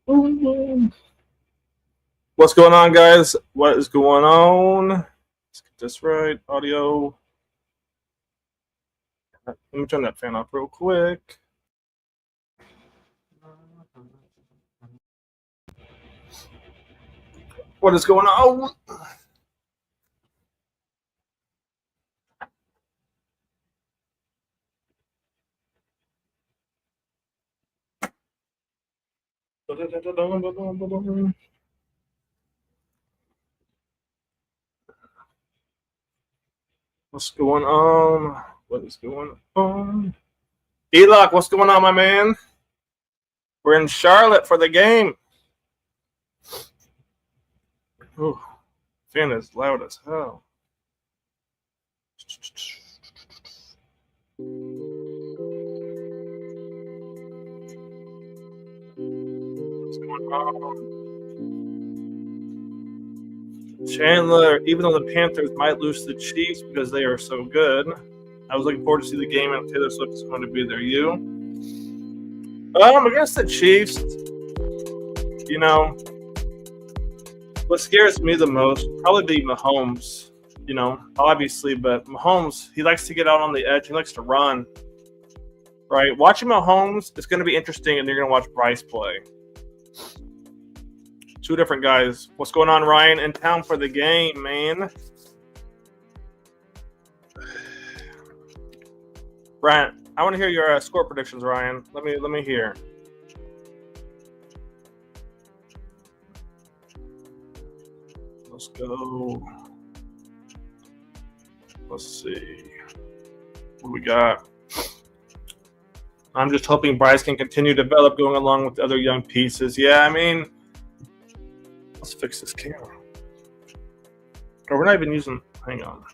What's going on, guys? What is going on? Let's get this right. Audio. Let me turn that fan off real quick. What is going on? What's going on? What is going on? Elock, what's going on, my man? We're in Charlotte for the game. Ooh, fan is loud as hell. What's going on? Chandler, even though the Panthers might lose to the Chiefs because they are so good, I was looking forward to see the game, and Taylor Swift is going to be there. You? Against the Chiefs, you know, what scares me the most probably be Mahomes. Obviously, but Mahomes, he likes to get out on the edge. He likes to run. Right? Watching Mahomes is going to be interesting, and you're going to watch Bryce play. Two different guys. What's going on, Ryan? In town for the game, man. Ryan, I want to hear your score predictions, Ryan. Let me hear. Let's go. Let's see. What do we got? I'm just hoping Bryce can continue to develop going along with the other young pieces. Yeah, I mean, let's fix this camera. Oh, we're not even using. Hang on.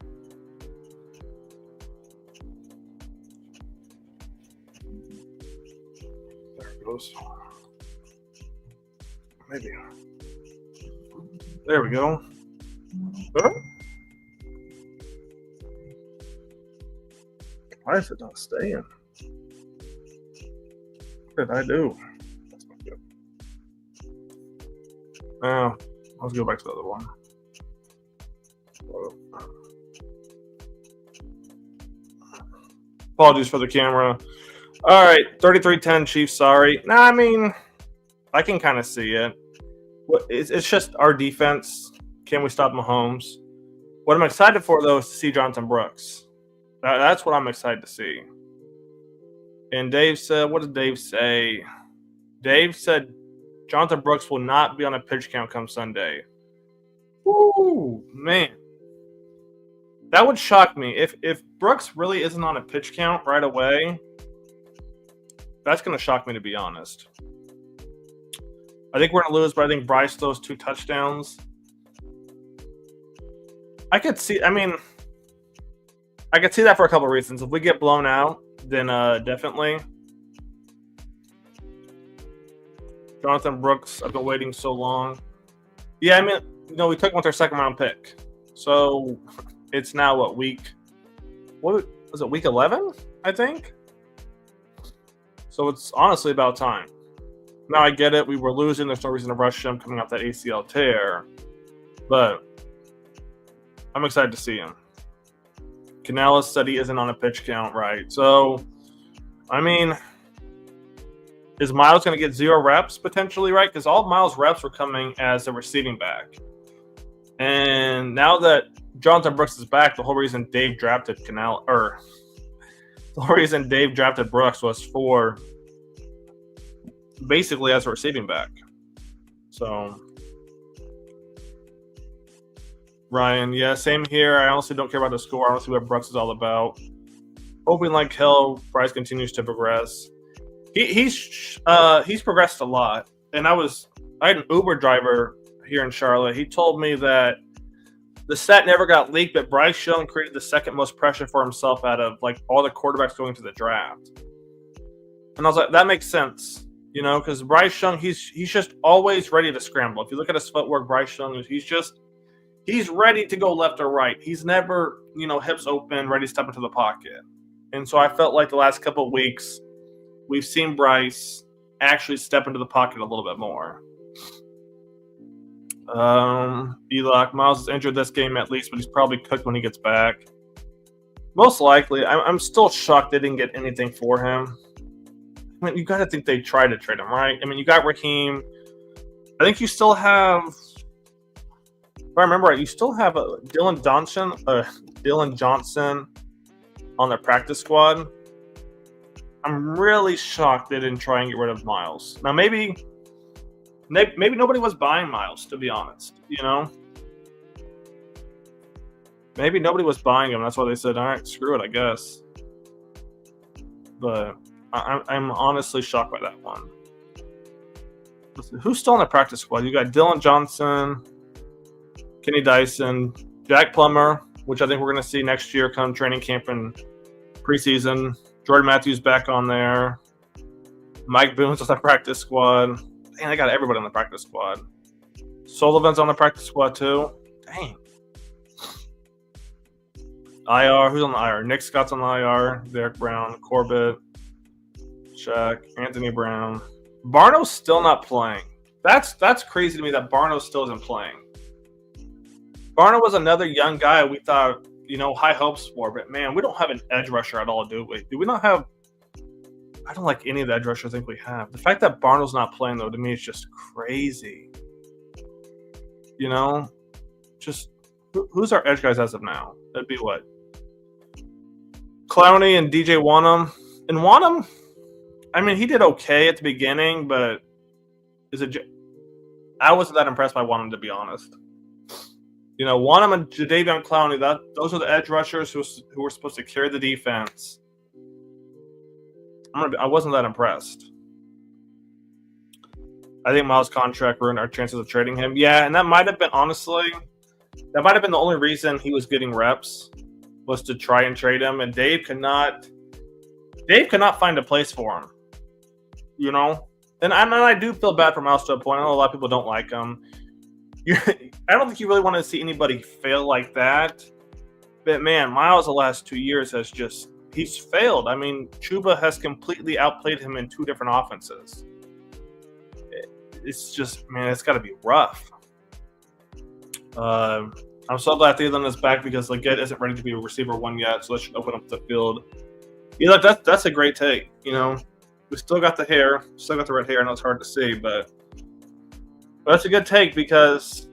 There it goes. Maybe. There we go. Huh? Why is it not staying? What did I do? That's not good. Let's go back to the other one. Apologies for the camera. All right, 33-10 Chiefs, sorry. I mean, I can kind of see it. It's just our defense. Can we stop Mahomes? What I'm excited for, though, is to see Jonathan Brooks. That's what I'm excited to see. And Dave said, what did Dave say? Dave said Jonathan Brooks will not be on a pitch count come Sunday. Ooh, man. That would shock me. If Brooks really isn't on a pitch count right away, that's going to shock me, to be honest. I think we're going to lose, but I think Bryce throws 2 touchdowns. I could see that for a couple of reasons. If we get blown out, then definitely. Jonathan Brooks, I've been waiting so long. Yeah, I mean, we took him with our second-round pick. So it's now, what was it, week 11, I think? So it's honestly about time. Now I get it. We were losing. There's no reason to rush him coming off that ACL tear. But I'm excited to see him. Canales said he isn't on a pitch count, right? So, I mean, is Miles going to get 0 reps potentially, right? Because all Miles' reps were coming as a receiving back. And now that Jonathan Brooks is back, the whole reason Dave drafted Brooks was for basically as a receiving back. So, Ryan, yeah, same here. I honestly don't care about the score. I want to see what Brooks is all about. Hoping like hell, Bryce continues to progress. He's progressed a lot. And I had an Uber driver here in Charlotte. He told me that the stat never got leaked, but Bryce Young created the second most pressure for himself out of like all the quarterbacks going to the draft. And I was like, that makes sense, because Bryce Young, he's just always ready to scramble. If you look at his footwork, Bryce Young, he's ready to go left or right. He's never, hips open, ready to step into the pocket. And so I felt like the last couple of weeks, we've seen Bryce actually step into the pocket a little bit more. Elock, Miles is injured this game at least, but he's probably cooked when he gets back. Most likely. I'm still shocked they didn't get anything for him. I mean, you got to think they tried to trade him, right? I mean, you got Raheem. I think you still have, if I remember right, you still have Dylan Johnson on their practice squad. I'm really shocked they didn't try and get rid of Miles. Now, maybe nobody was buying Miles, to be honest, you know? Maybe nobody was buying him. That's why they said, all right, screw it, I guess. But I'm honestly shocked by that one. Who's still on the practice squad? You got Dylan Johnson, Kenny Dyson, Jack Plummer, which I think we're going to see next year come training camp and preseason. Jordan Matthews back on there. Mike Boone's on the practice squad. Dang, they got everybody on the practice squad. Sullivan's on the practice squad too. Dang. IR, who's on the IR? Nick Scott's on the IR. Derek Brown, Corbett, Shaq, Anthony Brown. Barno's still not playing. That's crazy to me that Barno still isn't playing. Barno was another young guy we thought, high hopes for, but man, we don't have an edge rusher at all, do we? Do we not have? I don't like any of the edge rushers I think we have. The fact that Barno's not playing, though, to me is just crazy. Just who's our edge guys as of now? That'd be what? Clowney and DJ Wanham. And Wanham, I mean, he did okay at the beginning, but I wasn't that impressed by Wanham, to be honest. Wanham and Jadeveon Clowney, those are the edge rushers who were supposed to carry the defense. I wasn't that impressed. I think Miles' contract ruined our chances of trading him. Yeah, and that might have been, honestly, the only reason he was getting reps was to try and trade him, and Dave could not find a place for him. And I do feel bad for Miles to a point. I know a lot of people don't like him. I don't think you really want to see anybody fail like that. But man, Miles the last 2 years he's failed. I mean, Chuba has completely outplayed him in two different offenses. It's just, man, it's got to be rough. I'm so glad Thielen is back because Leggett isn't ready to be a receiver one yet, so that should open up the field. That's a great take. We still got the hair, still got the red hair. I know it's hard to see, but that's a good take because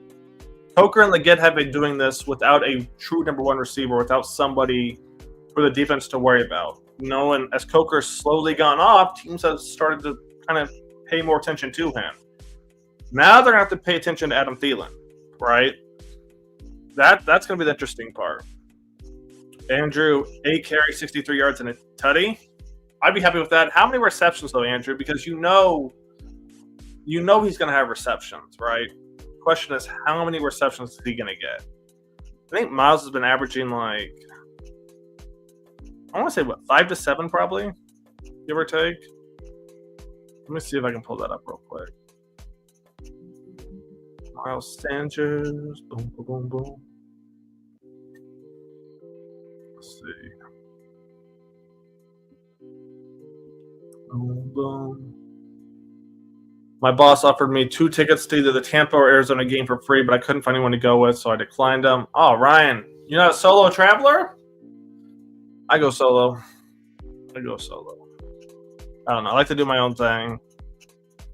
Coker and Leggett have been doing this without a true number one receiver, without somebody for the defense to worry about. And as Coker's slowly gone off, teams have started to kind of pay more attention to him. Now they're going to have to pay attention to Adam Thielen, right? That's going to be the interesting part. Andrew, 8 carries, 63 yards, and a tutty. I'd be happy with that. How many receptions, though, Andrew? Because you know he's going to have receptions, right? The question is, how many receptions is he going to get? I think Miles has been averaging I want to say, 5 to 7 probably, give or take. Let me see if I can pull that up real quick. Miles Sanders, boom, boom, boom, boom. Let's see. Boom, boom. My boss offered me 2 tickets to either the Tampa or Arizona game for free, but I couldn't find anyone to go with, so I declined them. Oh, Ryan, you're not a solo traveler? I go solo. I don't know. I like to do my own thing.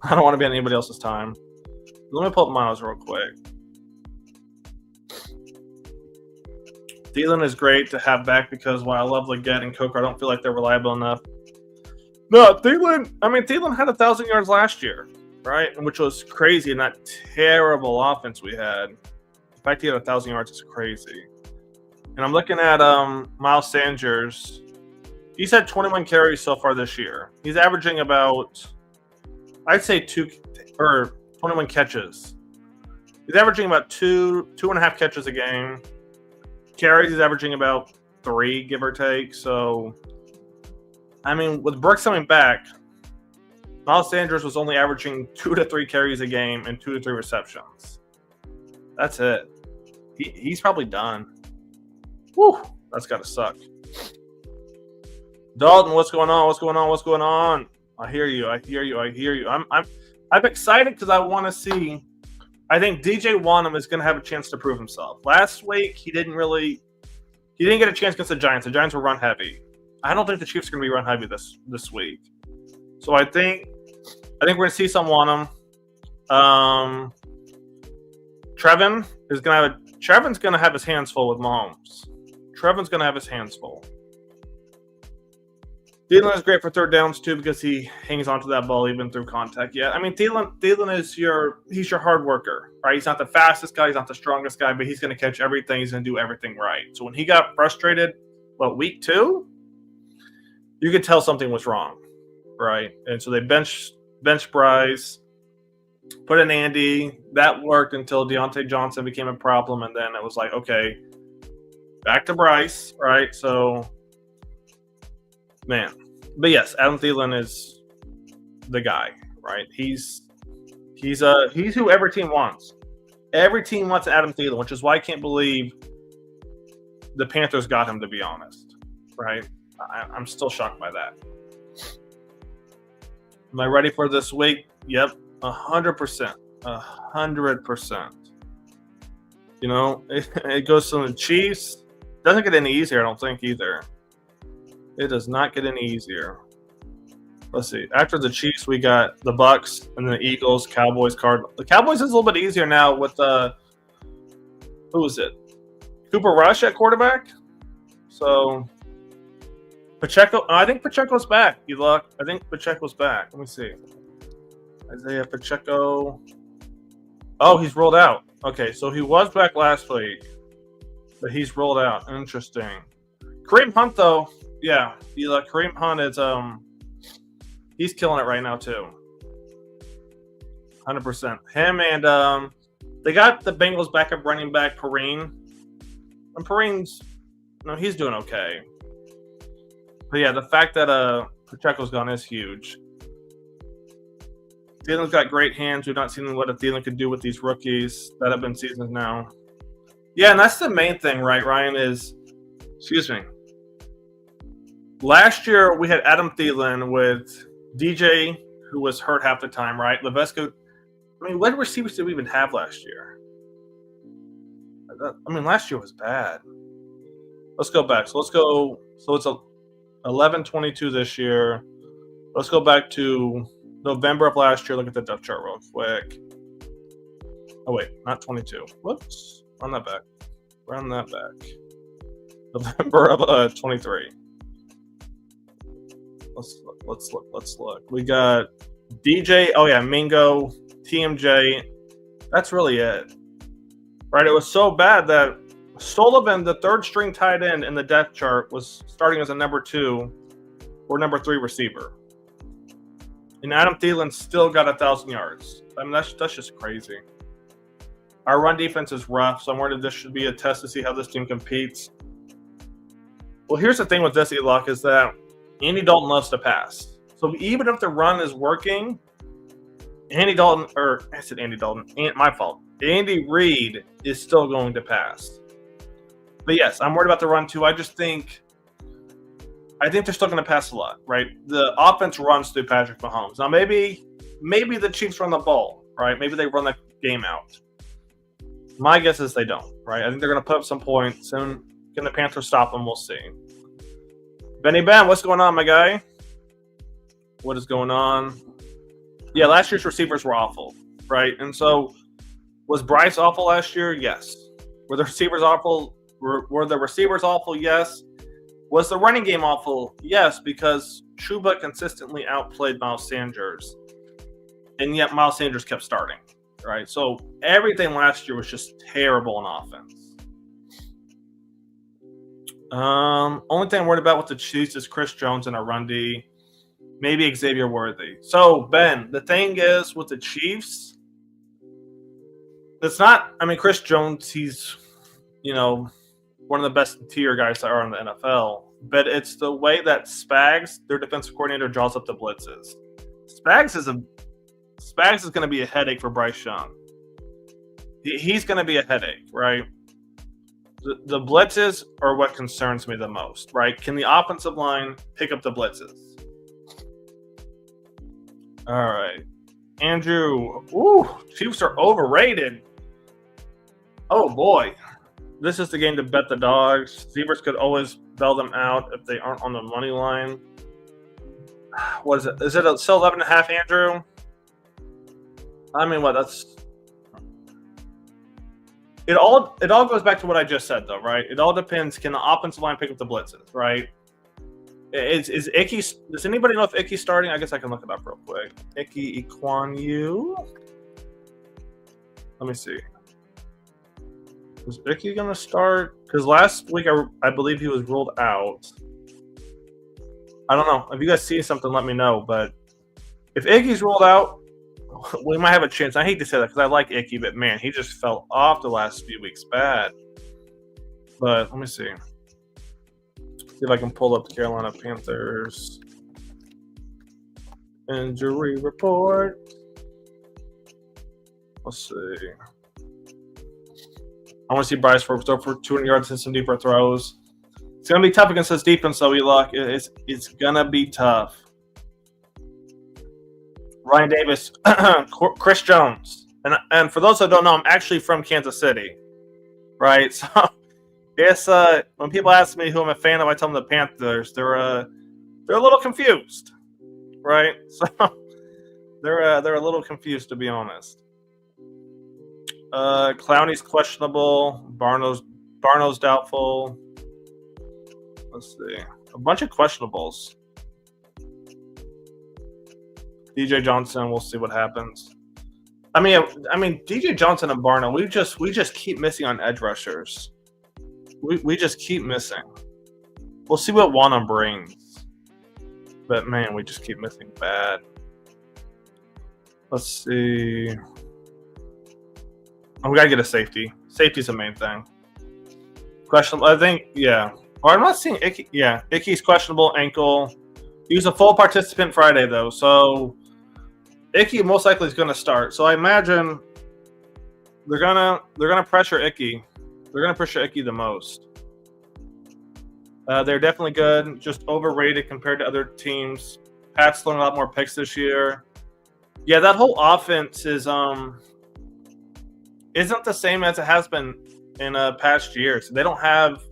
I don't want to be on anybody else's time. Let me pull up Miles real quick. Thielen is great to have back because while I love Leggett and Coker, I don't feel like they're reliable enough. No, Thielen had 1,000 yards last year, right? Which was crazy in that terrible offense we had. The fact he had 1,000 yards is crazy. And I'm looking at Miles Sanders. He's had 21 carries so far this year. He's averaging about, I'd say 21 catches. He's averaging about 2.5 catches a game. Carries, he's averaging about 3, give or take. So, with Brooks coming back, Miles Sanders was only averaging 2 to 3 carries a game and 2 to 3 receptions. That's it. He's probably done. Whew, that's got to suck. Dalton, what's going on? I hear you. I'm excited because I want to see. I think DJ Wanham is going to have a chance to prove himself. Last week he didn't get a chance against the Giants. The Giants were run heavy. I don't think the Chiefs are going to be run heavy this week. So I think we're going to see some Wanham. Trevin's going to have his hands full with Mahomes. Trevin's going to have his hands full. Thielen is great for third downs too because he hangs onto that ball even through contact. Yeah, I mean Thielen is he's your hard worker, right? He's not the fastest guy, he's not the strongest guy, but he's going to catch everything. He's going to do everything right. So when he got frustrated, week 2, you could tell something was wrong, right? And so they benched Bryce, put in Andy. That worked until Deontay Johnson became a problem, and then it was like, okay, back to Bryce, right? So, man. But yes, Adam Thielen is the guy, right? He's who every team wants. Every team wants Adam Thielen, which is why I can't believe the Panthers got him, to be honest, right? I'm still shocked by that. Am I ready for this week? Yep, 100%. 100%. You know, it goes to the Chiefs. Doesn't get any easier, I don't think, either. It does not get any easier. Let's see. After the Chiefs, we got the Bucks and the Eagles, Cowboys, Cardinals. The Cowboys is a little bit easier now with who is it? Cooper Rush at quarterback. So Pacheco. I think Pacheco's back. I think Pacheco's back. Let me see. Isaiah Pacheco. Oh, he's rolled out. Okay, so he was back last week, but he's rolled out. Interesting. Kareem Hunt, though. Yeah, Kareem Hunt is he's killing it right now too. 100%. Him and they got the Bengals backup running back Perrine. And Perrine's he's doing okay. But yeah, the fact that Pacheco's gone is huge. Thielen's got great hands. We've not seen what Thielen could do with these rookies that have been seasons now. Yeah, and that's the main thing, right, Ryan, is excuse me. Last year, we had Adam Thielen with DJ, who was hurt half the time, right? Levesque. I mean, what receivers did we even have last year? I mean, last year was bad. Let's go back. So it's 11-22 this year. Let's go back to November of last year. Look at the depth chart real quick. Oh, wait, not 22. Whoops. Run that back. November of 23. Let's look. We got DJ. Oh yeah, Mingo, TMJ. That's really it, right? It was so bad that Sullivan, the third string tight end in the depth chart, was starting as a number 2 or number 3 receiver, and Adam Thielen still got 1,000 yards. I mean, that's just crazy. Our run defense is rough, so I'm worried this should be a test to see how this team competes. Well, here's the thing with this, E-Lock, is that Andy Dalton loves to pass. So even if the run is working, Andy Reid is still going to pass. But yes, I'm worried about the run too. I think they're still going to pass a lot, right? The offense runs through Patrick Mahomes. Now maybe the Chiefs run the ball, right? Maybe they run the game out. My guess is they don't, right? I think they're going to put up some points. Soon, can the Panthers stop them? We'll see. Benny Ben, what's going on, my guy? What is going on? Yeah, last year's receivers were awful, right? And so, was Bryce awful last year? Yes. Were the receivers awful? Were the receivers awful? Yes. Was the running game awful? Yes, because Chuba consistently outplayed Miles Sanders, and yet Miles Sanders kept starting, right? So everything last year was just terrible in offense. Only thing I'm worried about with the Chiefs is Chris Jones and a run D, maybe Xavier Worthy. So Ben, the thing is with the Chiefs, it's not. I mean, Chris Jones, he's one of the best tier guys that are in the NFL, but it's the way that Spags, their defensive coordinator, draws up the blitzes. Spags is going to be a headache for Bryce Young. He's going to be a headache, right? The blitzes are what concerns me the most, right? Can the offensive line pick up the blitzes? All right. Andrew. Ooh, Chiefs are overrated. Oh, boy. This is the game to bet the dogs. Zebras could always bail them out if they aren't on the money line. What is it? Is it still 11.5, Andrew? I mean, what? That's it. All goes back to what I just said, though, right? It all depends. Can the offensive line pick up the blitzes, right? Is Icky? Does anybody know if Icky's starting? I guess I can look it up real quick. Icky Equanu. Let me see. Is Icky gonna start? Because last week I believe he was ruled out. I don't know. If you guys see something, let me know. But if Icky's ruled out, we might have a chance. I hate to say that because I like Icky, but man, he just fell off the last few weeks bad. But let me see. See if I can pull up the Carolina Panthers injury report. Let's see. I want to see Bryce throw for 200 yards and some deeper throws. It's going to be tough against this defense, though, E-Luck. It's going to be tough. Ryan Davis, Chris Jones. And for those that don't know, I'm actually from Kansas City, right? So it's when people ask me who I'm a fan of, I tell them the Panthers. They're a little confused, right? So they're a little confused, to be honest. Clowney's questionable. Barno's doubtful. Let's see. A bunch of questionables. DJ Johnson, we'll see what happens. I mean, DJ Johnson and Barno, we just keep missing on edge rushers. We just keep missing. We'll see what Wanham brings. But man, we just keep missing bad. Let's see. Oh, we gotta get a safety. Safety's the main thing. Questionable, I think, yeah. Or I'm not seeing Icky. Yeah, Icky's questionable ankle. He was a full participant Friday though, so Icky most likely is going to start. So I imagine they're gonna pressure Icky. They're gonna pressure Icky the most. They're definitely good, just overrated compared to other teams. Pat's thrown a lot more picks this year. Yeah, that whole offense isn't the same as it has been in past years. They don't have.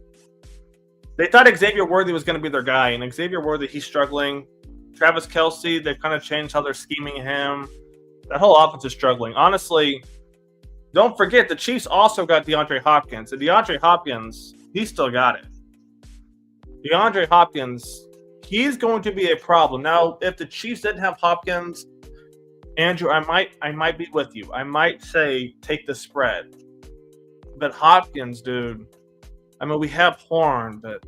They thought Xavier Worthy was going to be their guy, and Xavier Worthy, he's struggling. Travis Kelce, they've kind of changed how they're scheming him. That whole offense is struggling. Honestly, don't forget the Chiefs also got DeAndre Hopkins. And DeAndre Hopkins, he still got it. DeAndre Hopkins, he's going to be a problem. Now, if the Chiefs didn't have Hopkins, Andrew, I might be with you. I might say take the spread. But Hopkins, dude, I mean, we have Horn, but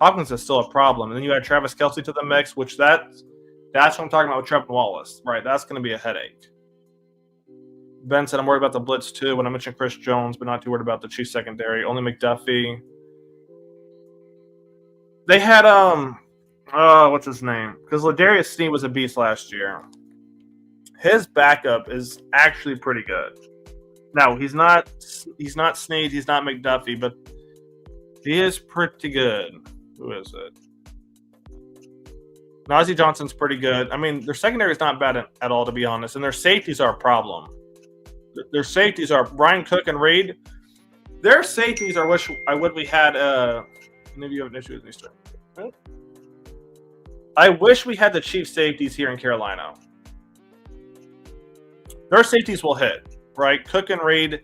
Hopkins is still a problem. And then you add Travis Kelce to the mix, which that's what I'm talking about with Trevor Wallace. Right, that's going to be a headache. Ben said, I'm worried about the blitz too when I mentioned Chris Jones, but not too worried about the Chiefs secondary. Only McDuffie. They had, what's his name? Because Ladarius Sneed was a beast last year. His backup is actually pretty good. Now, he's not Sneed, he's not McDuffie, but he is pretty good. Who is it? Najee Johnson's pretty good. I mean, their secondary is not bad at all, to be honest, and their safeties are a problem. Their safeties are Brian Cook and Reed. Their safeties are I wish we had. Maybe you have an issue with these two. I wish we had the Chiefs safeties here in Carolina. Their safeties will hit, right? Cook and Reed,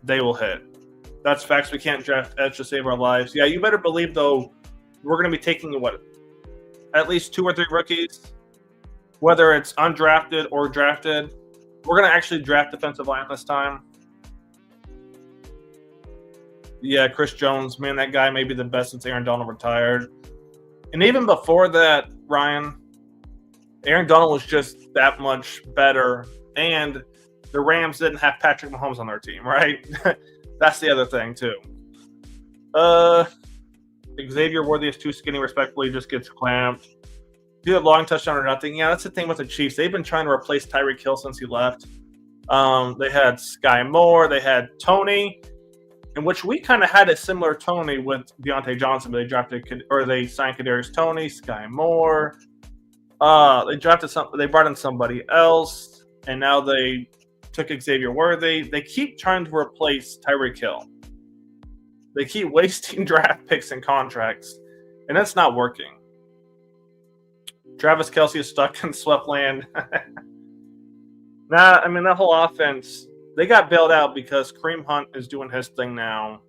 they will hit. That's facts. We can't draft edge to save our lives. Yeah, you better believe, though, we're going to be taking, at least 2 or 3 rookies, whether it's undrafted or drafted. We're going to actually draft defensive line this time. Yeah, Chris Jones, man, that guy may be the best since Aaron Donald retired. And even before that, Ryan, Aaron Donald was just that much better. And the Rams didn't have Patrick Mahomes on their team, right? That's the other thing, too. Xavier Worthy is too skinny, respectfully, just gets clamped. Do a long touchdown or nothing. Yeah, that's the thing with the Chiefs. They've been trying to replace Tyreek Hill since he left. They had Sky Moore. They had Tony, in which we kind of had a similar Tony with Deontay Johnson, but they signed Kadarius Toney, Sky Moore. They drafted they brought in somebody else, and now they took Xavier Worthy. They keep trying to replace Tyreek Hill. They keep wasting draft picks and contracts, and that's not working. Travis Kelce is stuck in swept-land. Nah, I mean, that whole offense, they got bailed out because Kareem Hunt is doing his thing now,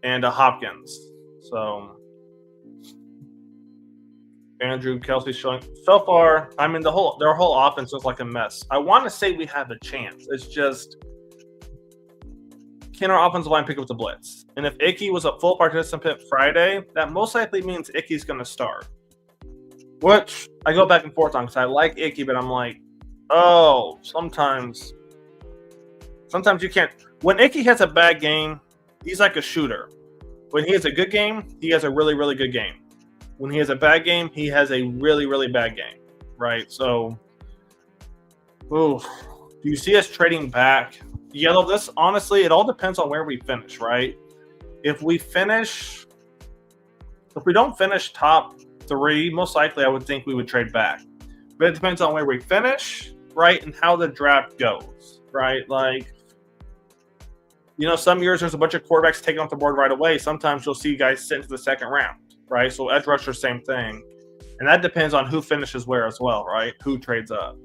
and Hopkins. So, Andrew Kelsey showing so far. I mean, their whole offense looks like a mess. I want to say we have a chance. It's just, can our offensive line pick up the blitz? And if Icky was a full participant Friday, that most likely means Icky's going to start. Which I go back and forth on because I like Icky, but I'm like, oh, sometimes you can't. When Icky has a bad game, he's like a shooter. When he has a good game, he has a really, really good game. When he has a bad game, he has a really, really bad game, right? So, do you see us trading back? Yeah, this honestly, it all depends on where we finish, right? If we don't finish top 3, most likely I would think we would trade back. But it depends on where we finish, right, and how the draft goes, right? Like, some years there's a bunch of quarterbacks taken off the board right away. Sometimes you'll see guys sit into the second round. Right, so edge rusher, same thing, and that depends on who finishes where as well, right? Who trades up?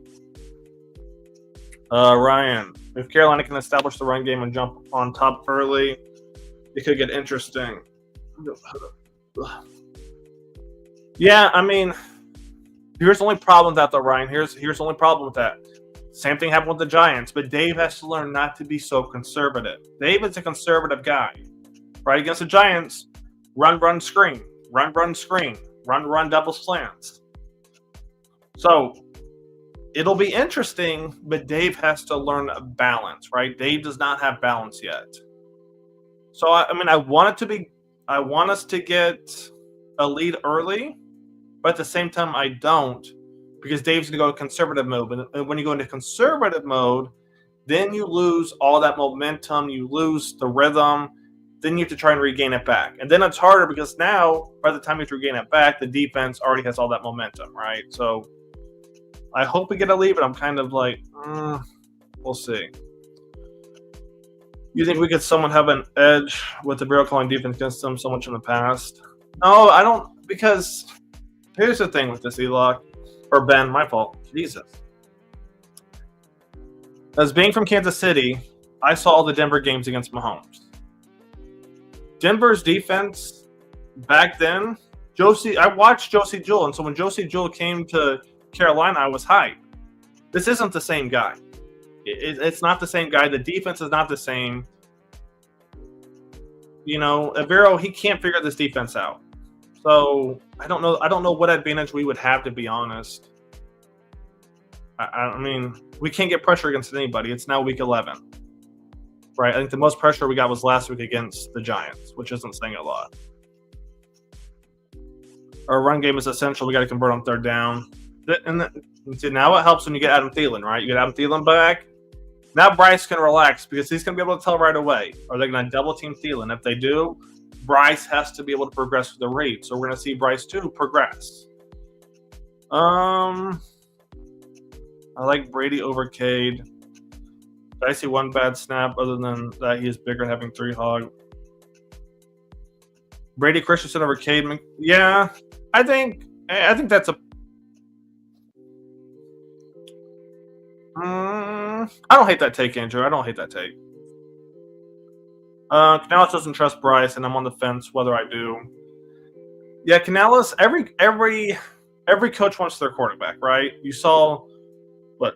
Ryan, if Carolina can establish the run game and jump on top early, it could get interesting. Yeah, I mean, here's the only problem with that, though, Ryan. Here's the only problem with that. Same thing happened with the Giants, but Dave has to learn not to be so conservative. Dave is a conservative guy, right? Against the Giants, run, screen. Run, screen. Run, double slants. So, it'll be interesting, but Dave has to learn a balance, right? Dave does not have balance yet. So, I mean, I want us to get a lead early, but at the same time, I don't, because Dave's going to go to conservative mode. And when you go into conservative mode, then you lose all that momentum, you lose the rhythm. Then you have to try and regain it back. And then it's harder because now, by the time you have to regain it back, the defense already has all that momentum, right? So I hope we get a lead, but I'm kind of like, we'll see. You think we could someone have an edge with the barrel calling defense against them so much in the past? No, I don't, because here's the thing with this, Elock, or Ben, my fault. Jesus. As being from Kansas City, I saw all the Denver games against Mahomes. Denver's defense back then, I watched Josie Jewell, and so when Josie Jewell came to Carolina, I was hyped. This isn't the same guy. It's not the same guy. The defense is not the same. Avero, he can't figure this defense out. So I don't know what advantage we would have, to be honest. I mean, we can't get pressure against anybody. It's now week 11. Right, I think the most pressure we got was last week against the Giants, which isn't saying a lot. Our run game is essential. We got to convert on third down. And see, now it helps when you get Adam Thielen, right? You get Adam Thielen back. Now Bryce can relax because he's going to be able to tell right away. Are they going to double team Thielen? If they do, Bryce has to be able to progress with the rate. So we're going to see Bryce too progress. I like Brady over Cade. Did I see one bad snap other than that he is bigger having 3 hog? Brady Christensen over Cade. Yeah, I think that's a. I don't hate that take, Andrew. I don't hate that take. Canales doesn't trust Bryce, and I'm on the fence whether I do. Yeah, Canales. Every coach wants their quarterback, right? You saw what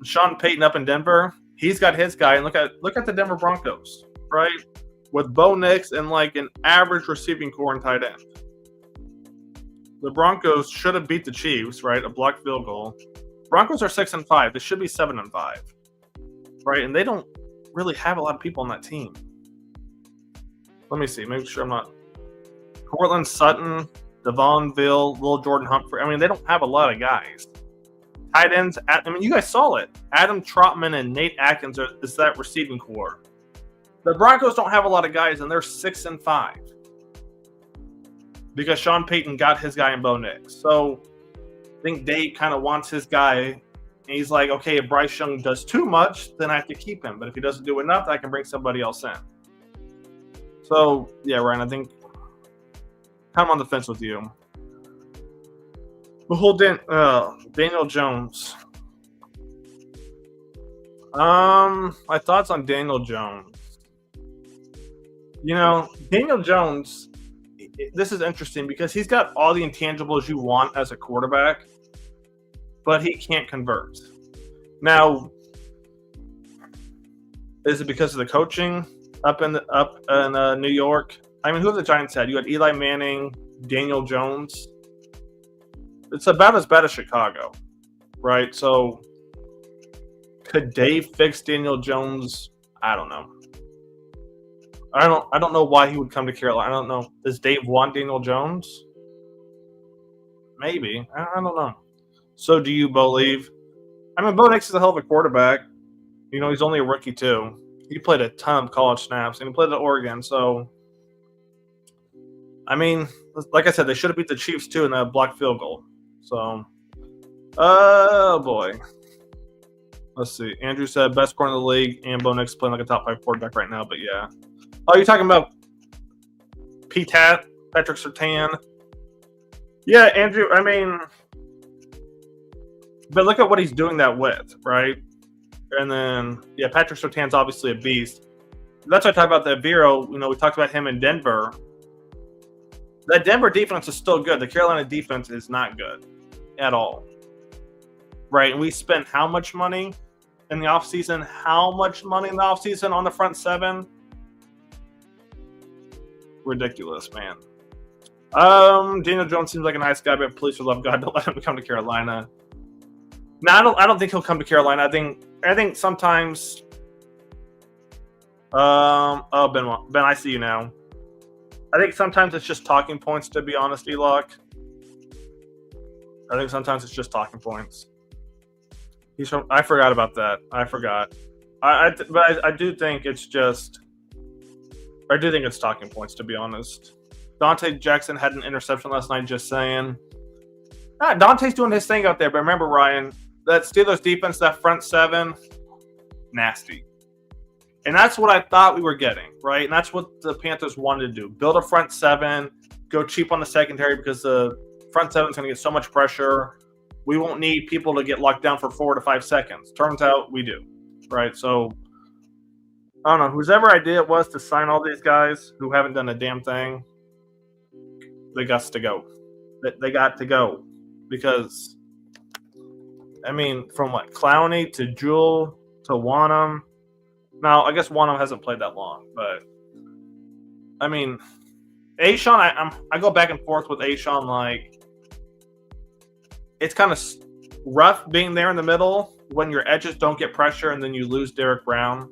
Sean Payton up in Denver. He's got his guy, and look at the Denver Broncos, right? With Bo Nix and like an average receiving core and tight end. The Broncos should have beat the Chiefs, right? A blocked field goal. Broncos are 6-5. They should be 7-5, right? And they don't really have a lot of people on that team. Let me see. Make sure I'm not. Cortland Sutton, Devonville, Lil Jordan Humphrey. I mean, they don't have a lot of guys. Tight ends, you guys saw it. Adam Trotman and Nate Atkins is that receiving core. The Broncos don't have a lot of guys, and they're 6-5 because Sean Payton got his guy in Bo Nix. So think Dave kind of wants his guy. And he's like, okay, if Bryce Young does too much, then I have to keep him. But if he doesn't do enough, I can bring somebody else in. So, yeah, Ryan, I think kind of on the fence with you. The whole Daniel Jones. My thoughts on Daniel Jones. Daniel Jones, this is interesting because he's got all the intangibles you want as a quarterback, but he can't convert. Now, is it because of the coaching up in New York? I mean, who have the Giants had? You had Eli Manning, Daniel Jones. It's about as bad as Chicago, right? So, could Dave fix Daniel Jones? I don't know. I don't know why he would come to Carolina. I don't know. Does Dave want Daniel Jones? Maybe. I don't know. So do you believe? I mean, Bo Nix is a hell of a quarterback. He's only a rookie too. He played a ton of college snaps, and he played at Oregon. So, I mean, like I said, they should have beat the Chiefs too in that blocked field goal. So, oh boy. Let's see. Andrew said best corner in the league, and Bo Nix playing like a top 5 quarterback right now. But yeah. Oh, you're talking about Patrick Surtain? Yeah, Andrew. I mean, but look at what he's doing that with, right? And then, yeah, Patrick Surtain's obviously a beast. That's why I talk about that Vero. We talked about him in Denver. That Denver defense is still good. The Carolina defense is not good at all. Right? And we spent how much money in the offseason? How much money in the offseason on the front seven? Ridiculous, man. Daniel Jones seems like a nice guy, but please, for the love of God, don't let him come to Carolina. No, I don't think he'll come to Carolina. I think sometimes. Ben, I see you now. I think sometimes it's just talking points. To be honest, E-Lock. I think sometimes it's just talking points. I forgot about that. I forgot. But I do think it's just. I do think it's talking points, to be honest. Dante Jackson had an interception last night, just saying. Dante's doing his thing out there, but remember, Ryan, that Steelers defense, that front seven, nasty. And that's what I thought we were getting, right? And that's what the Panthers wanted to do. Build a front seven, go cheap on the secondary because the front seven's going to get so much pressure. We won't need people to get locked down for 4 to 5 seconds. Turns out we do, right? So, I don't know. Whoever idea it was to sign all these guys who haven't done a damn thing, they got to go. They got to go. Because, I mean, from what? Clowney to Jewell to Wanham. Now, I guess Wanham hasn't played that long. But, I mean, A'Shawn, I go back and forth with A'Shawn. Like, it's kind of rough being there in the middle when your edges don't get pressure and then you lose Derek Brown.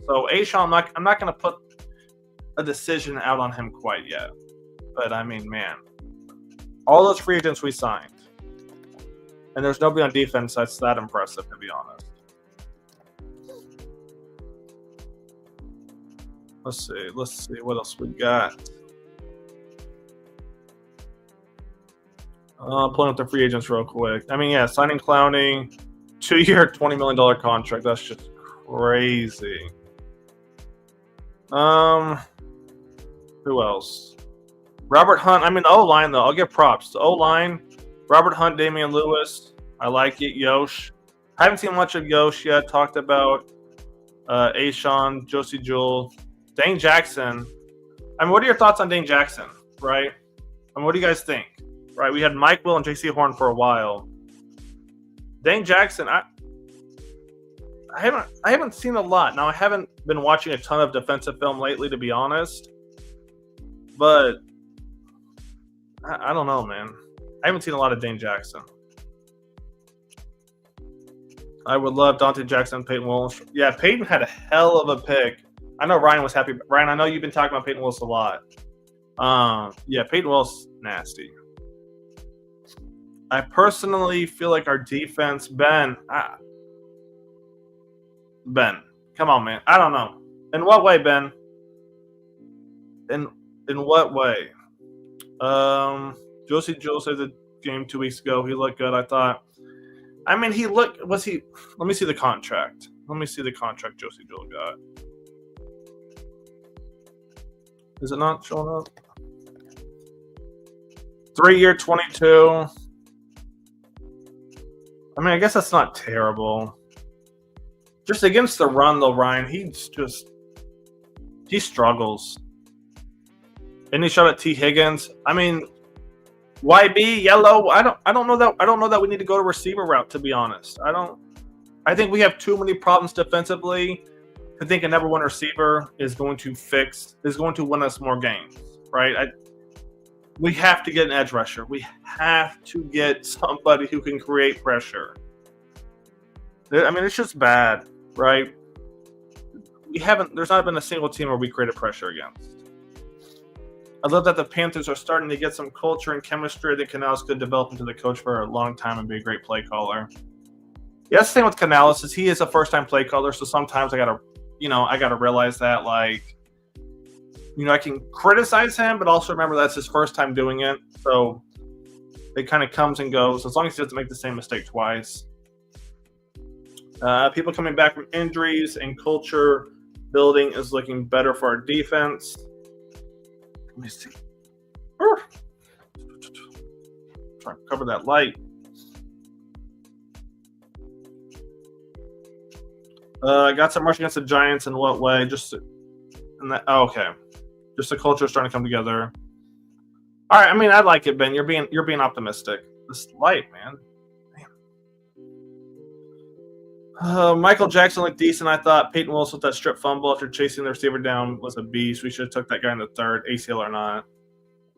So A'Shawn, I'm not going to put a decision out on him quite yet. But, I mean, man, all those free agents we signed, and there's nobody on defense that's that impressive, to be honest. Let's see what else we got. Pulling up the free agents real quick. I mean, yeah, signing Clowney, 2-year, $20 million contract. That's just crazy. Who else? Robert Hunt. I mean, the O-line, though. I'll give props. The O-line, Robert Hunt, Damian Lewis. I like it. Yosh. I haven't seen much of Yosh yet. Talked about A'Shawn, Josie Jewell, Dane Jackson. I mean, what are your thoughts on Dane Jackson, right? I mean, what do you guys think? Right, we had Mike Will and J.C. Horn for a while. Dane Jackson, I haven't seen a lot. Now, I haven't been watching a ton of defensive film lately, to be honest. But I don't know, man. I haven't seen a lot of Dane Jackson. I would love Dante Jackson and Peyton Willis. Yeah, Peyton had a hell of a pick. I know Ryan was happy. Ryan, I know you've been talking about Peyton Willis a lot. Yeah, Peyton Willis, nasty. I personally feel like our defense, Ben, come on, man. I don't know. In what way, Ben? In what way? Josie Jewell says that game 2 weeks ago. He looked good, I thought. I mean, let me see the contract. Let me see the contract Josie Jewell got. Is it not showing up? 3-year, 22. I mean, I guess that's not terrible. Just against the run, though, Ryan, he struggles. And he shot at T. Higgins. I mean, YB, yellow. I don't know that we need to go to receiver route, to be honest. I think we have too many problems defensively to think a number one receiver is going to win us more games, right? We have to get an edge rusher. We have to get somebody who can create pressure. I mean, it's just bad, right? There's not been a single team where we created pressure against. I love that the Panthers are starting to get some culture and chemistry. I think Canales could develop into the coach for a long time and be a great play caller. Yeah, that's the thing with Canales is he is a first-time play caller, so sometimes I gotta realize that, like, I can criticize him, but also remember that's his first time doing it. So it kind of comes and goes as long as he doesn't make the same mistake twice. People coming back from injuries and culture building is looking better for our defense. Let me see. Try to cover that light. I got some rush against the Giants in what way? Okay. Just the culture is starting to come together. All right. I mean, I like it, Ben. You're being optimistic. This light, man. Michael Jackson looked decent. I thought Peyton Willis with that strip fumble after chasing the receiver down was a beast. We should have took that guy in the third, ACL or not.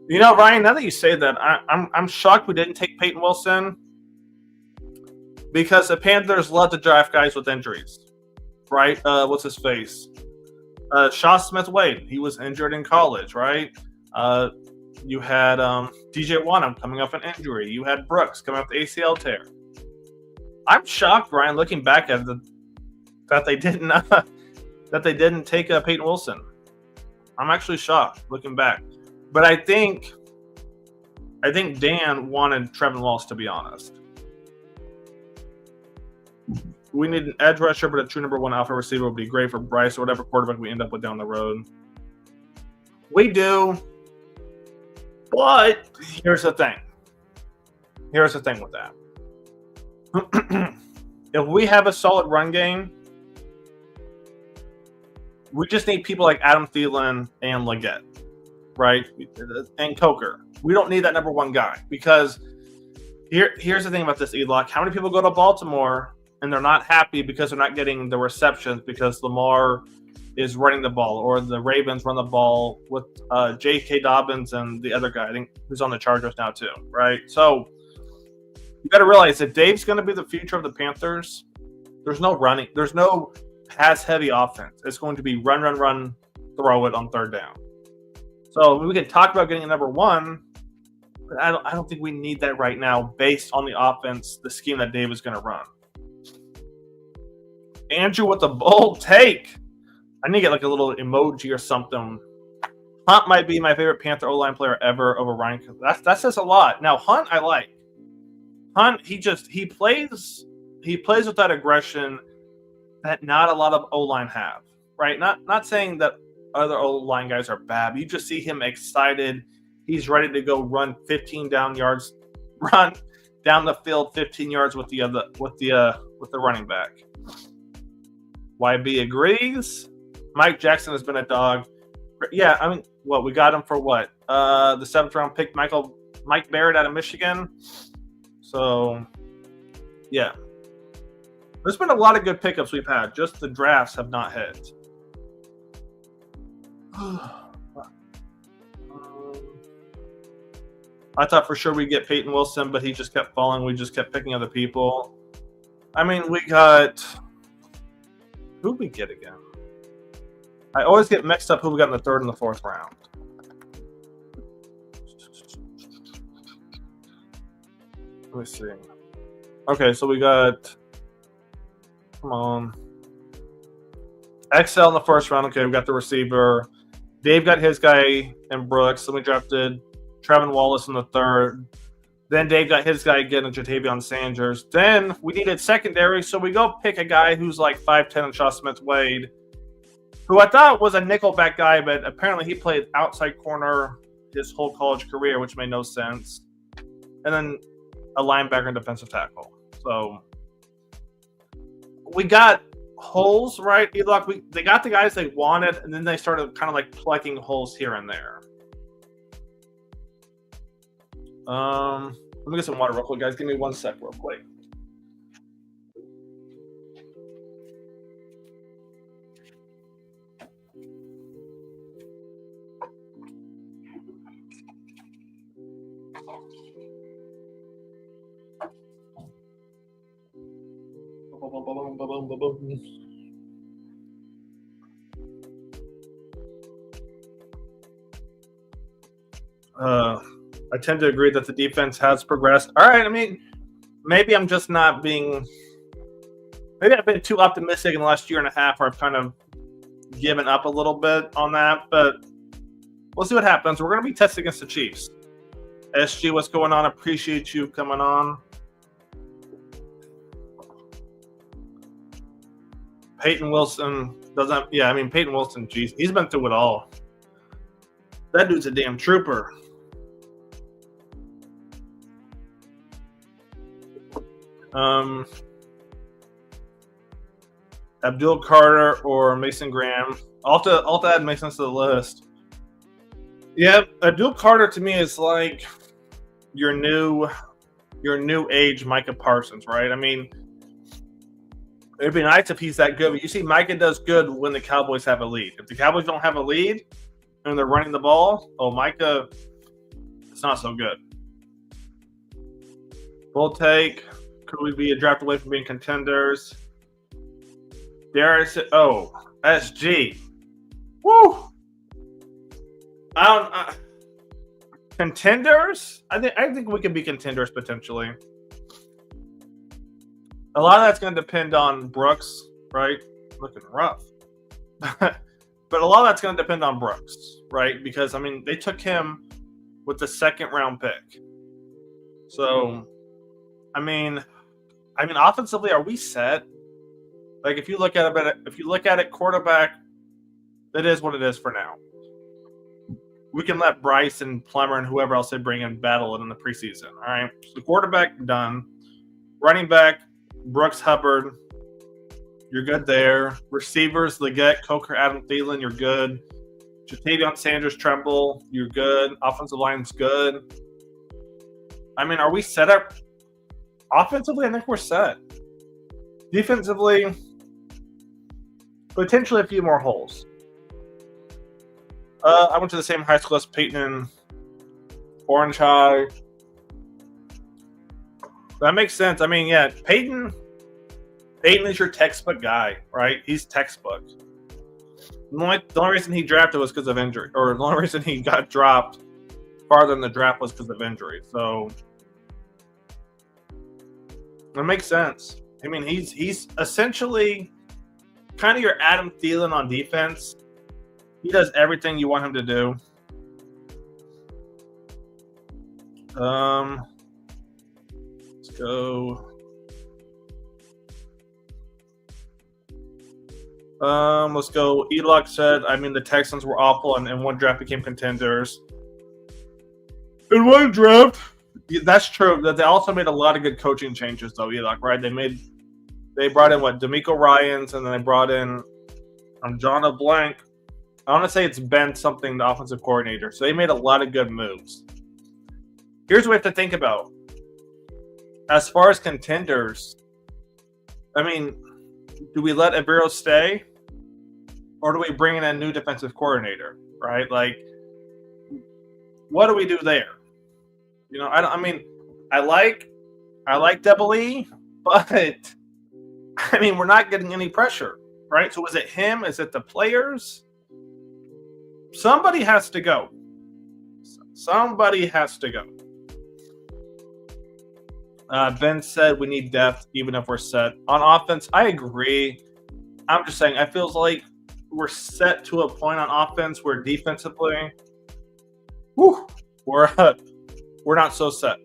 Ryan, now that you say that, I'm shocked we didn't take Peyton Wilson because the Panthers love to draft guys with injuries, right? What's his face? Shaw Smith-Wade. He was injured in college, right? You had DJ Wanham coming off an injury. You had Brooks coming off the ACL tear. I'm shocked, Ryan, looking back at that they didn't take Peyton Wilson. I'm actually shocked looking back, but I think Dan wanted Trevin Wallace, to be honest. We need an edge rusher, but a true number one alpha receiver would be great for Bryce or whatever quarterback we end up with down the road. We do, but here's the thing. Here's the thing with that. If we have a solid run game, we just need people like Adam Thielen and Leggett, right? And Coker. We don't need that number one guy because here's the thing about this, E-Lock. How many people go to Baltimore and they're not happy because they're not getting the receptions because Lamar is running the ball, or the Ravens run the ball with J.K. Dobbins and the other guy, I think, who's on the Chargers now too, right? So you got to realize that Dave's going to be the future of the Panthers. There's no running. There's no pass-heavy offense. It's going to be run, throw it on third down. So we can talk about getting a number one, but I don't think we need that right now based on the offense, the scheme that Dave is going to run. Andrew with a bold take. I need to get like a little emoji or something. Hunt might be my favorite Panther O-line player ever over Ryan. That says a lot. Now, Hunt, I like. Hunt, he plays with that aggression that not a lot of O-line have, right? Not saying that other O-line guys are bad. But you just see him excited. He's ready to go run 15 down yards, run down the field 15 yards with the running back. YB agrees. Mike Jackson has been a dog. Yeah, I mean, we got him for what? The 7th round pick, Mike Barrett out of Michigan. So, yeah. There's been a lot of good pickups we've had. Just the drafts have not hit. I thought for sure we'd get Peyton Wilson, but he just kept falling. We just kept picking other people. I mean, we got... Who'd we get again? I always get mixed up who we got in the 3rd and the 4th round. Let me see. Okay, so we got... Come on. XL in the 1st round. Okay, we got the receiver. Dave got his guy in Brooks. Then we drafted Trevin Wallace in the 3rd. Then Dave got his guy again in Jatavion Sanders. Then we needed secondary, so we go pick a guy who's like 5'10" and Shaw Smith-Wade, who I thought was a nickelback guy, but apparently he played outside corner his whole college career, which made no sense. And then a linebacker and defensive tackle. So we got holes, right? They got the guys they wanted, and then they started kind of like plugging holes here and there. Let me get some water real quick, guys. Give me 1 sec real quick. I tend to agree that the defense has progressed. All right, I mean, maybe I'm just not being. Maybe I've been too optimistic in the last year and a half, where I've kind of given up a little bit on that. But we'll see what happens. We're going to be testing against the Chiefs. SG, what's going on? Appreciate you coming on. Peyton Wilson doesn't. Yeah, I mean, Peyton Wilson, geez, he's been through it all. That dude's a damn trooper. Abdul Carter or Mason Graham. I'll have to add Mason to the list. Yeah, Abdul Carter to me is like your new age Micah Parsons, right? I mean, it'd be nice if he's that good, but you see Micah does good when the Cowboys have a lead. If the Cowboys don't have a lead and they're running the ball, Micah, it's not so good. Full take. Could we be a draft away from being contenders? Darius, SG. Woo! Contenders? I think we could be contenders potentially. A lot of that's going to depend on Brooks, right? Looking rough. But a lot of that's going to depend on Brooks, right? Because, I mean, they took him with the 2nd round pick. So, I mean, offensively, are we set? Like, if you look at it, quarterback, it is what it is for now. We can let Bryce and Plummer and whoever else they bring in battle it in the preseason. All right, so quarterback done. Running back, Brooks Hubbard, you're good there. Receivers, Leggett, Coker, Adam Thielen, you're good. Jatavion Sanders, Tremble, you're good. Offensive line's good. I mean, are we set up? Offensively, I think we're set. Defensively, potentially a few more holes. I went to the same high school as Peyton and Orange High. That makes sense. I mean, yeah, Peyton is your textbook guy, right? He's textbook. The only reason he drafted was because of injury, or the only reason he got dropped farther in the draft was because of injury. So that makes sense. I mean, he's essentially kind of your Adam Thielen on defense. He does everything you want him to do. Let's go. Let's go. Elock said, I mean, the Texans were awful and in one draft became contenders. In one draft, that's true. That they also made a lot of good coaching changes, though, Elock, right? They brought in D'Amico Ryans, and then they brought in John Blank. I want to say it's Ben something, the offensive coordinator. So they made a lot of good moves. Here's what we have to think about. As far as contenders, I mean, do we let Avero stay? Or do we bring in a new defensive coordinator, right? Like, what do we do there? You know, I like Double E, but, I mean, we're not getting any pressure, right? So is it him? Is it the players? Somebody has to go. Somebody has to go. Ben said we need depth even if we're set. On offense, I agree. I'm just saying, I feels like we're set to a point on offense where defensively, we're not so set.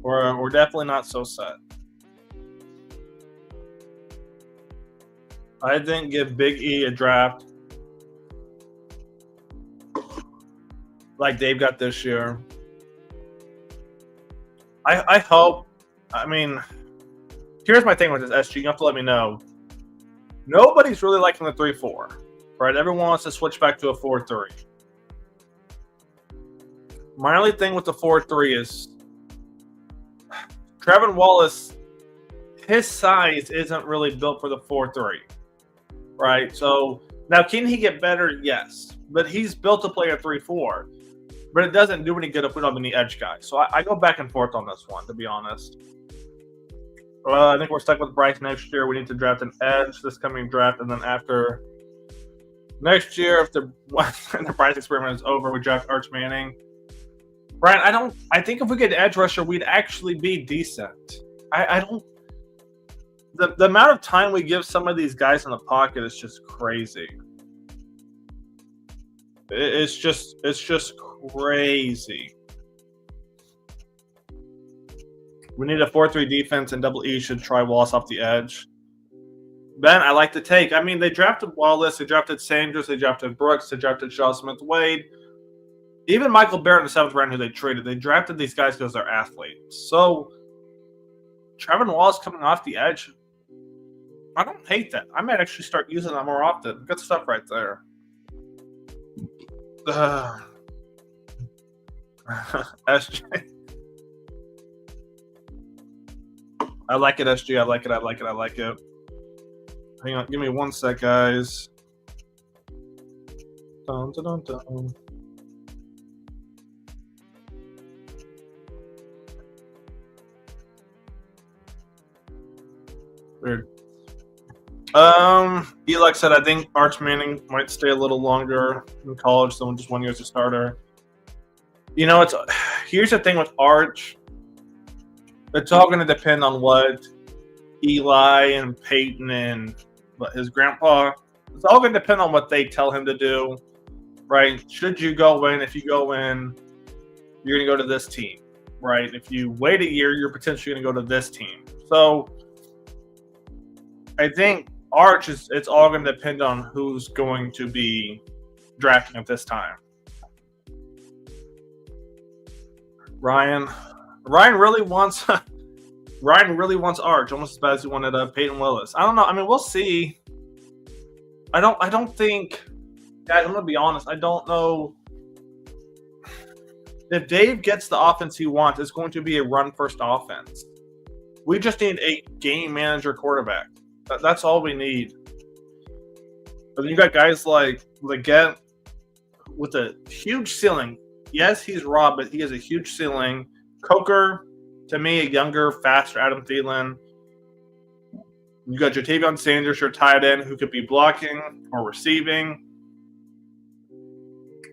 We're definitely not so set. I didn't give Big E a draft like Dave got this year. I hope. I mean, here's my thing with this SG. You have to let me know. Nobody's really liking the 3-4, right? Everyone wants to switch back to a 4-3. My only thing with the 4-3 is Trevin Wallace, his size isn't really built for the 4-3, right? So now, can he get better? Yes, but he's built to play a 3-4. But it doesn't do any good if we don't have any edge guys. So I go back and forth on this one, to be honest. I think we're stuck with Bryce next year. We need to draft an edge this coming draft, and then after next year, if the Bryce experiment is over, we draft Arch Manning. Brian, I think if we get an edge rusher, we'd actually be decent. I don't. The amount of time we give some of these guys in the pocket is just crazy. It's just crazy. We need a 4-3 defense, and Double E should try Wallace off the edge. Ben, I like the take. I mean, they drafted Wallace, they drafted Sanders, they drafted Brooks, they drafted Shaw Smith-Wade. Even Michael Barrett in the 7th round, who they traded, they drafted these guys because they're athletes. So, Trevin Wallace coming off the edge, I don't hate that. I might actually start using that more often. Good stuff right there. SJ. I like it, SG. I like it. Hang on. Give me 1 sec, guys. Dun, dun, dun, dun. Weird. Eli said, I think Arch Manning might stay a little longer in college than just 1 year as a starter. You know, here's the thing with Arch. It's all going to depend on what Eli and Peyton and his grandpa. It's all going to depend on what they tell him to do, right? Should you go in? If you go in, you're going to go to this team, right? If you wait a year, you're potentially going to go to this team. So I think Arch it's all going to depend on who's going to be drafting at this time. Ryan really wants Arch almost as bad as he wanted Peyton Willis. I don't know. I mean, we'll see. I don't think, guys, I'm gonna be honest. I don't know if Dave gets the offense he wants. It's going to be a run-first offense. We just need a game manager quarterback. That's all we need. But then you got guys like Leggett with a huge ceiling. Yes, he's raw, but he has a huge ceiling. Coker, to me, a younger, faster Adam Thielen. You got Jatavion Sanders, your tight end, who could be blocking or receiving.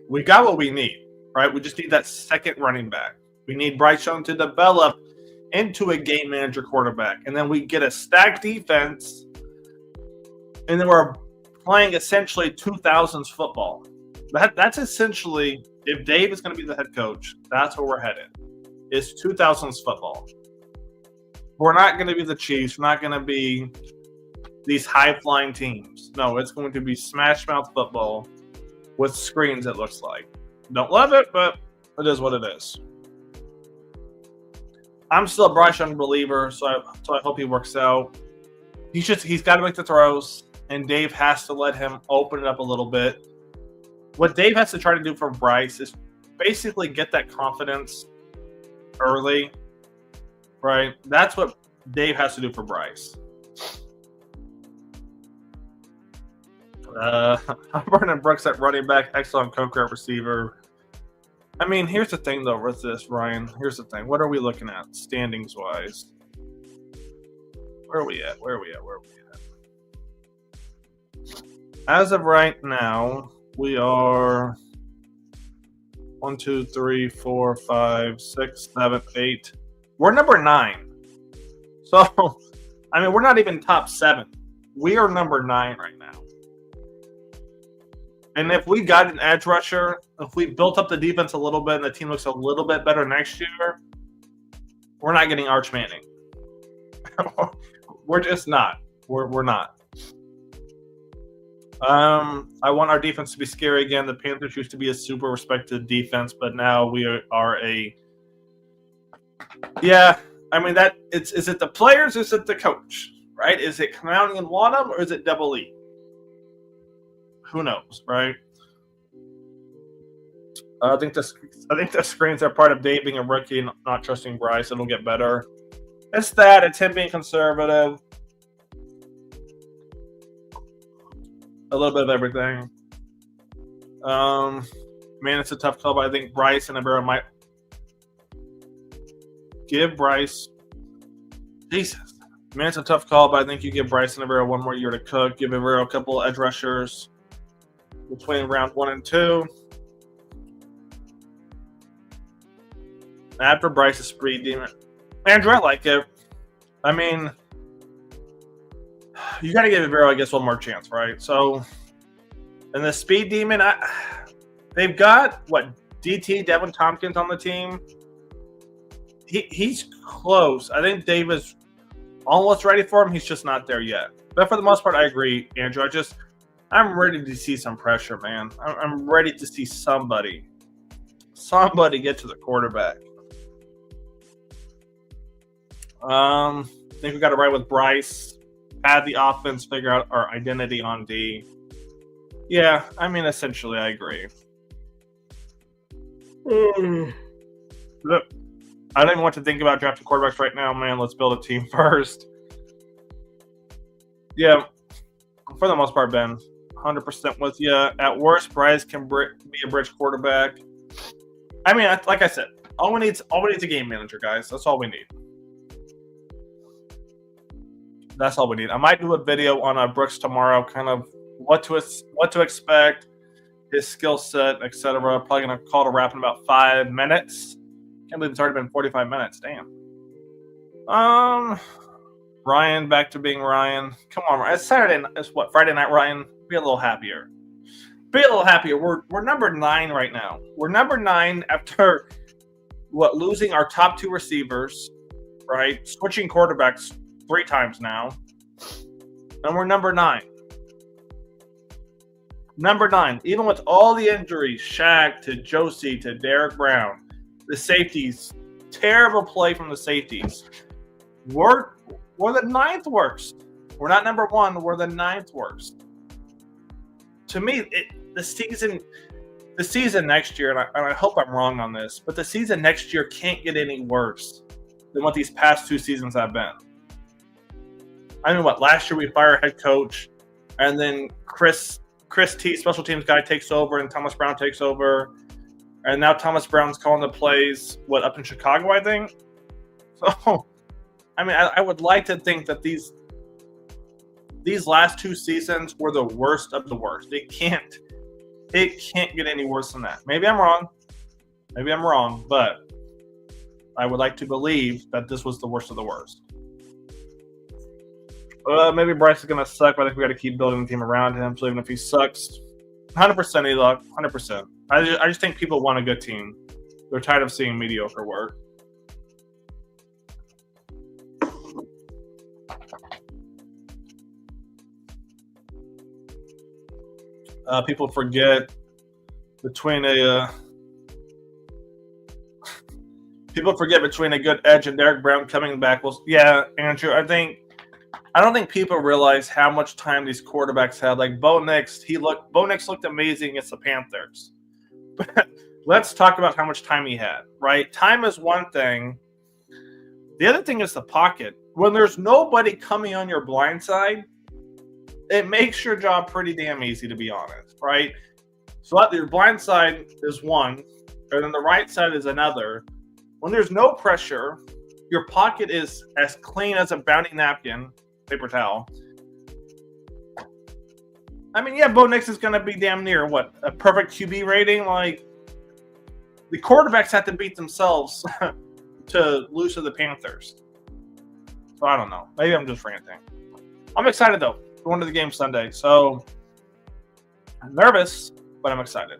We got what we need, right? We just need that second running back. We need Bryce Young to develop into a game manager quarterback. And then we get a stacked defense, and then we're playing essentially 2000s football. That's essentially, if Dave is going to be the head coach, that's where we're headed. It's 2000s football. We're not going to be the Chiefs. We're not going to be these high-flying teams. No, it's going to be smash-mouth football with screens, it looks like. Don't love it, but it is what it is. I'm still a Bryce Young believer, so I hope he works out. He's got to make the throws, and Dave has to let him open it up a little bit. What Dave has to try to do for Bryce is basically get that confidence early, right? That's what Dave has to do for Bryce. Vernon Brooks at running back, excellent Coker at receiver. I mean, here's the thing, though, with this, Ryan. Here's the thing. What are we looking at, standings-wise? Where are we at? As of right now, we are 1, 2, 3, 4, 5, 6, 7, 8. We're number 9. So, I mean, we're not even top 7. We are number 9 right now. And if we got an edge rusher, if we built up the defense a little bit and the team looks a little bit better next year, We're not getting Arch Manning. We're just not. We're not. I want our defense to be scary again. The Panthers used to be a super respected defense, but now we are a. Yeah, I mean that. Is it the players? Or is it the coach? Right? Is it Clowney and Wanham, or is it Double E? Who knows, right? I think the screens are part of Dave being a rookie and not trusting Bryce. It'll get better. It's that. It's him being conservative. A little bit of everything. Man, it's a tough call, but I think Bryce and Avera might give Bryce. Jesus. Man, it's a tough call, but I think you give Bryce and Avera one more year to cook. Give Avera a couple edge rushers between round 1 and 2. After Bryce's speed demon. Andrew, I like it. I mean, you got to give Avera, I guess, one more chance, right? So, and the speed demon, they've got, DT, Devin Tompkins on the team. He's close. I think Dave is almost ready for him. He's just not there yet. But for the most part, I agree, Andrew. I'm ready to see some pressure, man. I'm ready to see somebody get to the quarterback. I think we got to ride with Bryce. Add the offense, figure out our identity on D. Yeah, I mean, essentially, I agree. Look, I don't even want to think about drafting quarterbacks right now, man. Let's build a team first. Yeah, for the most part, Ben, 100% with you. At worst, Bryce can be a bridge quarterback. I mean, like I said, all we need is a game manager, guys. That's all we need. That's all we need. I might do a video on Brooks tomorrow, kind of what to expect, his skill set, etc. Probably going to call it a wrap in about 5 minutes. Can't believe it's already been 45 minutes. Damn. Ryan back to being Ryan. Come on, Ryan. It's Saturday. It's what, Friday night, Ryan? Be a little happier. Be a little happier. We're number 9 right now. We're number 9 after losing our top 2 receivers, right? Switching quarterbacks 3 times now. And we're number 9. Number 9. Even with all the injuries, Shaq to Josie to Derek Brown, the safeties, terrible play from the safeties. We're the 9th worst. We're not number 1. We're the 9th worst. To me, the season next year, and I hope I'm wrong on this, but the season next year can't get any worse than what these past 2 seasons have been. I mean, last year we fired head coach, and then Chris T, special teams guy, takes over, and Thomas Brown takes over, and now Thomas Brown's calling the plays, up in Chicago, I think? So, I mean, I would like to think that these last 2 seasons were the worst of the worst. It can't get any worse than that. Maybe I'm wrong, but I would like to believe that this was the worst of the worst. Maybe Bryce is going to suck, but I think we got to keep building the team around him. So even if he sucks, 100% E-Luck, 100%. I just think people want a good team. They're tired of seeing mediocre work. People forget between a good edge and Derek Brown coming back. Well, yeah, Andrew, I don't think people realize how much time these quarterbacks had. Like Bo Nix, Bo Nix looked amazing against the Panthers. But let's talk about how much time he had, right? Time is one thing. The other thing is the pocket. When there's nobody coming on your blind side, it makes your job pretty damn easy, to be honest, right? So your blind side is one, and then the right side is another. When there's no pressure, your pocket is as clean as a bounty napkin, paper towel. I mean, yeah, Bo Nix is going to be damn near, a perfect QB rating? Like, the quarterbacks have to beat themselves to lose to the Panthers. So I don't know. Maybe I'm just ranting. I'm excited, though. Going to the game Sunday. So I'm nervous, but I'm excited.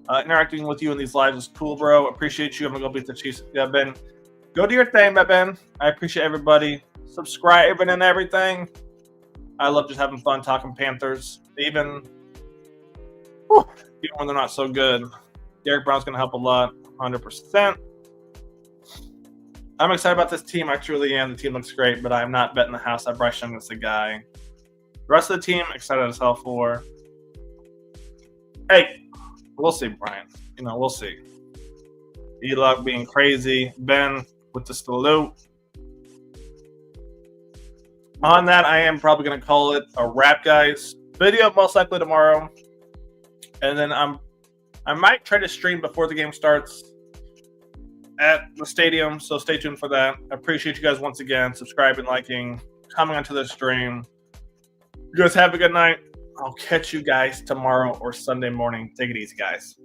Interacting with you in these lives is cool, bro. Appreciate you. I'm going to go beat the Chiefs. Yeah, Ben. go do your thing, Ben. I appreciate everybody subscribing and everything. I love just having fun talking Panthers, even when they're not so good. Derek Brown's going to help a lot, 100%. I'm excited about this team. I truly am. The team looks great, but I'm not betting the house that Bryce Young is the guy. The rest of the team, excited as hell for. Hey, we'll see, Brian. We'll see. E-Luck being crazy. Ben with the salute. On that, I am probably going to call it a wrap, guys. Video most likely tomorrow. And then I might try to stream before the game starts at the stadium, so stay tuned for that. I appreciate you guys once again subscribing, liking, coming onto the stream. You guys have a good night. I'll catch you guys tomorrow or Sunday morning. Take it easy, guys.